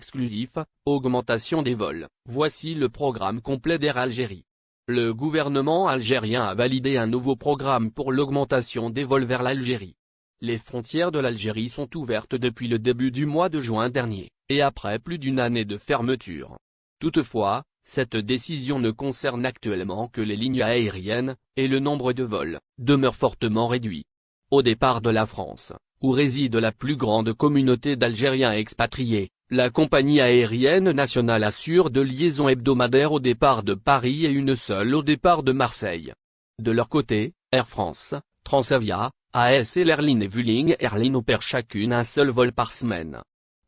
exclusif, augmentation des vols. Voici le programme complet d'Air Algérie. Le gouvernement algérien a validé un nouveau programme pour l'augmentation des vols vers l'Algérie. Les frontières de l'Algérie sont ouvertes depuis le début du mois de juin dernier, et après plus d'une année de fermeture. Toutefois, cette décision ne concerne actuellement que les lignes aériennes, et le nombre de vols demeure fortement réduit. Au départ de la France, où réside la plus grande communauté d'Algériens expatriés, la compagnie aérienne nationale assure 2 liaisons hebdomadaires au départ de Paris et une seule au départ de Marseille. De leur côté, Air France, Transavia, AS et l'Airline et Vueling Airlines opèrent chacune un seul vol par semaine.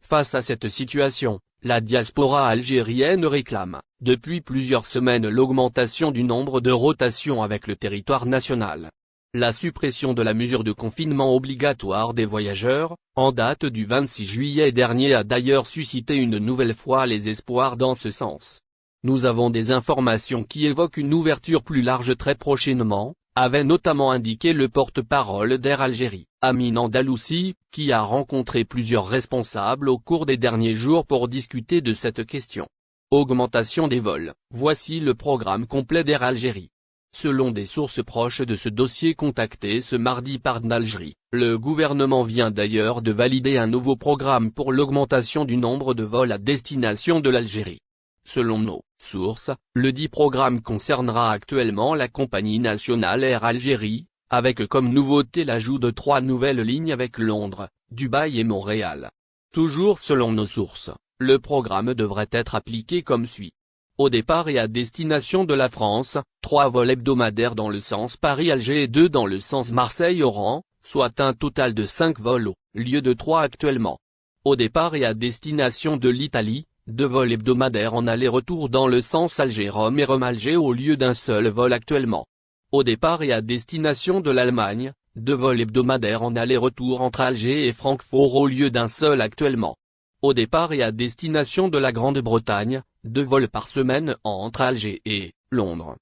Face à cette situation, la diaspora algérienne réclame, depuis plusieurs semaines, l'augmentation du nombre de rotations avec le territoire national. La suppression de la mesure de confinement obligatoire des voyageurs, en date du 26 juillet dernier, a d'ailleurs suscité une nouvelle fois les espoirs dans ce sens. Nous avons des informations qui évoquent une ouverture plus large très prochainement, avait notamment indiqué le porte-parole d'Air Algérie, Amine Andalousi, qui a rencontré plusieurs responsables au cours des derniers jours pour discuter de cette question. Augmentation des vols. Voici le programme complet d'Air Algérie. Selon des sources proches de ce dossier contactées ce mardi par Algérie, le gouvernement vient d'ailleurs de valider un nouveau programme pour l'augmentation du nombre de vols à destination de l'Algérie. Selon nos sources, le dit programme concernera actuellement la compagnie nationale Air Algérie, avec comme nouveauté l'ajout de 3 nouvelles lignes avec Londres, Dubaï et Montréal. Toujours selon nos sources, le programme devrait être appliqué comme suit. Au départ et à destination de la France, 3 vols hebdomadaires dans le sens Paris-Alger et 2 dans le sens Marseille-Oran, soit un total de 5 vols au lieu de 3 actuellement. Au départ et à destination de l'Italie, 2 vols hebdomadaires en aller-retour dans le sens Alger-Rome et Rome-Alger au lieu d'un seul vol actuellement. Au départ et à destination de l'Allemagne, 2 vols hebdomadaires en aller-retour entre Alger et Francfort au lieu d'un seul actuellement. Au départ et à destination de la Grande-Bretagne, 2 vols par semaine entre Alger et Londres.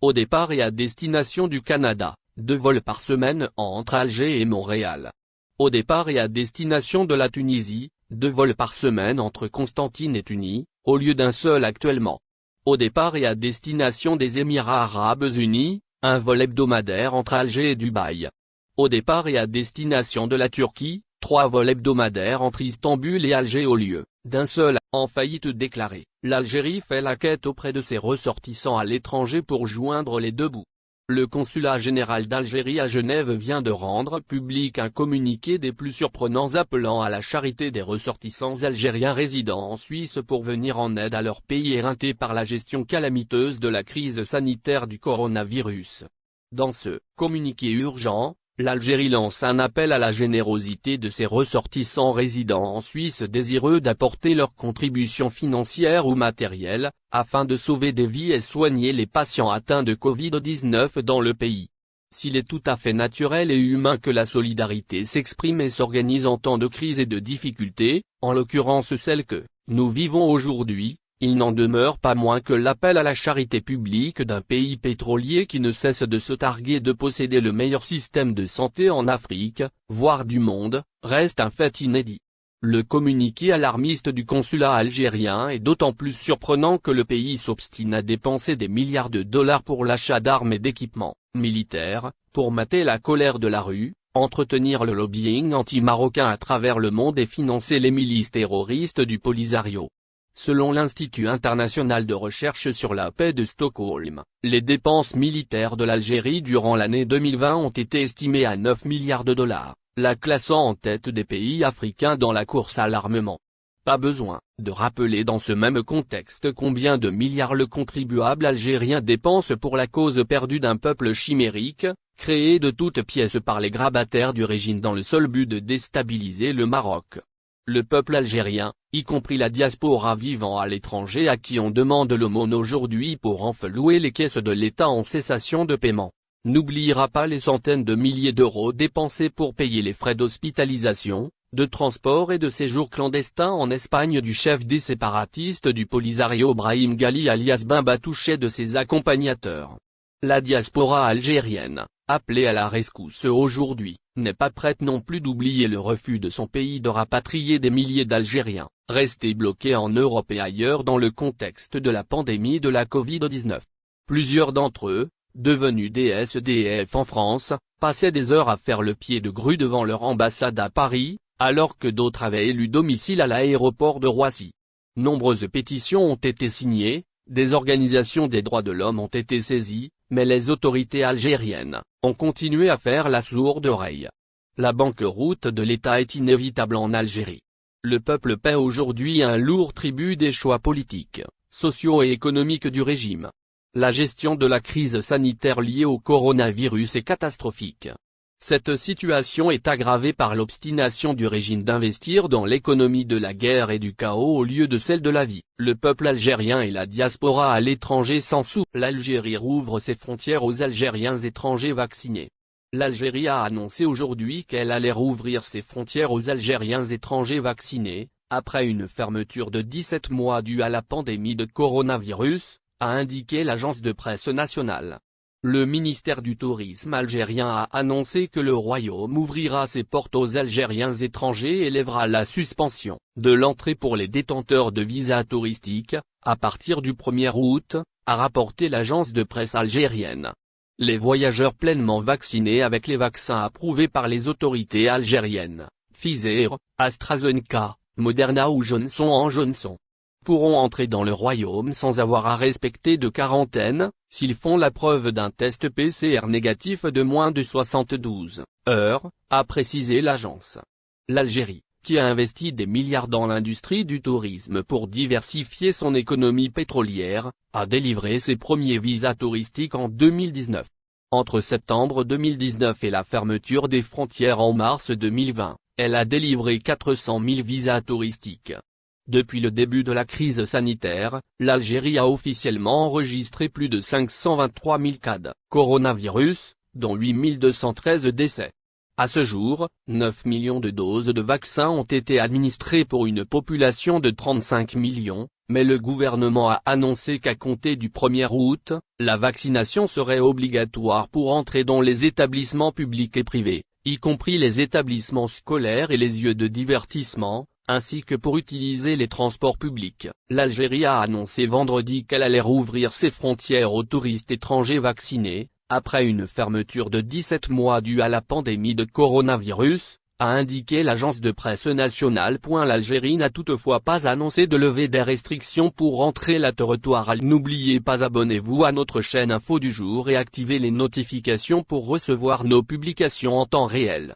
Au départ et à destination du Canada, 2 vols par semaine entre Alger et Montréal. Au départ et à destination de la Tunisie, 2 vols par semaine entre Constantine et Tunis, au lieu d'un seul actuellement. Au départ et à destination des Émirats Arabes Unis, 1 vol hebdomadaire entre Alger et Dubaï. Au départ et à destination de la Turquie, 3 vols hebdomadaires entre Istanbul et Alger au lieu d'un seul. En faillite déclarée, l'Algérie fait la quête auprès de ses ressortissants à l'étranger pour joindre les deux bouts. Le consulat général d'Algérie à Genève vient de rendre public un communiqué des plus surprenants appelant à la charité des ressortissants algériens résidant en Suisse pour venir en aide à leur pays éreinté par la gestion calamiteuse de la crise sanitaire du coronavirus. Dans ce communiqué urgent, l'Algérie lance un appel à la générosité de ses ressortissants résidant en Suisse désireux d'apporter leur contribution financière ou matérielle, afin de sauver des vies et soigner les patients atteints de Covid-19 dans le pays. S'il est tout à fait naturel et humain que la solidarité s'exprime et s'organise en temps de crise et de difficultés, en l'occurrence celle que nous vivons aujourd'hui, il n'en demeure pas moins que l'appel à la charité publique d'un pays pétrolier qui ne cesse de se targuer de posséder le meilleur système de santé en Afrique, voire du monde, reste un fait inédit. Le communiqué alarmiste du consulat algérien est d'autant plus surprenant que le pays s'obstine à dépenser des milliards de dollars pour l'achat d'armes et d'équipements militaires, pour mater la colère de la rue, entretenir le lobbying anti-marocain à travers le monde et financer les milices terroristes du Polisario. Selon l'Institut international de recherche sur la paix de Stockholm, les dépenses militaires de l'Algérie durant l'année 2020 ont été estimées à 9 milliards de dollars, la classant en tête des pays africains dans la course à l'armement. Pas besoin de rappeler dans ce même contexte combien de milliards le contribuable algérien dépense pour la cause perdue d'un peuple chimérique, créé de toutes pièces par les grabataires du régime dans le seul but de déstabiliser le Maroc. Le peuple algérien, y compris la diaspora vivant à l'étranger à qui on demande l'aumône aujourd'hui pour renflouer les caisses de l'État en cessation de paiement, n'oubliera pas les centaines de milliers d'euros dépensés pour payer les frais d'hospitalisation, de transport et de séjour clandestin en Espagne du chef des séparatistes du Polisario Brahim Ghali alias Bemba Touché de ses accompagnateurs. La diaspora algérienne, appelée à la rescousse aujourd'hui, n'est pas prête non plus d'oublier le refus de son pays de rapatrier des milliers d'Algériens, restés bloqués en Europe et ailleurs dans le contexte de la pandémie de la Covid-19. Plusieurs d'entre eux, devenus des SDF en France, passaient des heures à faire le pied de grue devant leur ambassade à Paris, alors que d'autres avaient élu domicile à l'aéroport de Roissy. Nombreuses pétitions ont été signées, des organisations des droits de l'homme ont été saisies, mais les autorités algériennes ont continué à faire la sourde oreille. La banqueroute de l'État est inévitable en Algérie. Le peuple paie aujourd'hui un lourd tribut des choix politiques, sociaux et économiques du régime. La gestion de la crise sanitaire liée au coronavirus est catastrophique. Cette situation est aggravée par l'obstination du régime d'investir dans l'économie de la guerre et du chaos au lieu de celle de la vie. Le peuple algérien et la diaspora à l'étranger s'en soucient. L'Algérie rouvre ses frontières aux Algériens étrangers vaccinés. L'Algérie a annoncé aujourd'hui qu'elle allait rouvrir ses frontières aux Algériens étrangers vaccinés, après une fermeture de 17 mois due à la pandémie de coronavirus, a indiqué l'agence de presse nationale. Le ministère du Tourisme algérien a annoncé que le royaume ouvrira ses portes aux Algériens étrangers et lèvera la suspension de l'entrée pour les détenteurs de visas touristiques, à partir du 1er août, a rapporté l'agence de presse algérienne. Les voyageurs pleinement vaccinés avec les vaccins approuvés par les autorités algériennes, Pfizer, AstraZeneca, Moderna ou Johnson & Johnson, pourront entrer dans le royaume sans avoir à respecter de quarantaine, s'ils font la preuve d'un test PCR négatif de moins de 72 heures, a précisé l'agence. L'Algérie, qui a investi des milliards dans l'industrie du tourisme pour diversifier son économie pétrolière, a délivré ses premiers visas touristiques en 2019. Entre septembre 2019 et la fermeture des frontières en mars 2020, elle a délivré 400 000 visas touristiques. Depuis le début de la crise sanitaire, l'Algérie a officiellement enregistré plus de 523 000 cas de coronavirus, dont 8 213 décès. À ce jour, 9 millions de doses de vaccins ont été administrées pour une population de 35 millions, mais le gouvernement a annoncé qu'à compter du 1er août, la vaccination serait obligatoire pour entrer dans les établissements publics et privés, y compris les établissements scolaires et les lieux de divertissement, ainsi que pour utiliser les transports publics. L'Algérie a annoncé vendredi qu'elle allait rouvrir ses frontières aux touristes étrangers vaccinés, après une fermeture de 17 mois due à la pandémie de coronavirus, a indiqué l'agence de presse nationale. L'Algérie n'a toutefois pas annoncé de lever des restrictions pour entrer le territoire. N'oubliez pas, abonnez-vous à notre chaîne Info du jour et activez les notifications pour recevoir nos publications en temps réel.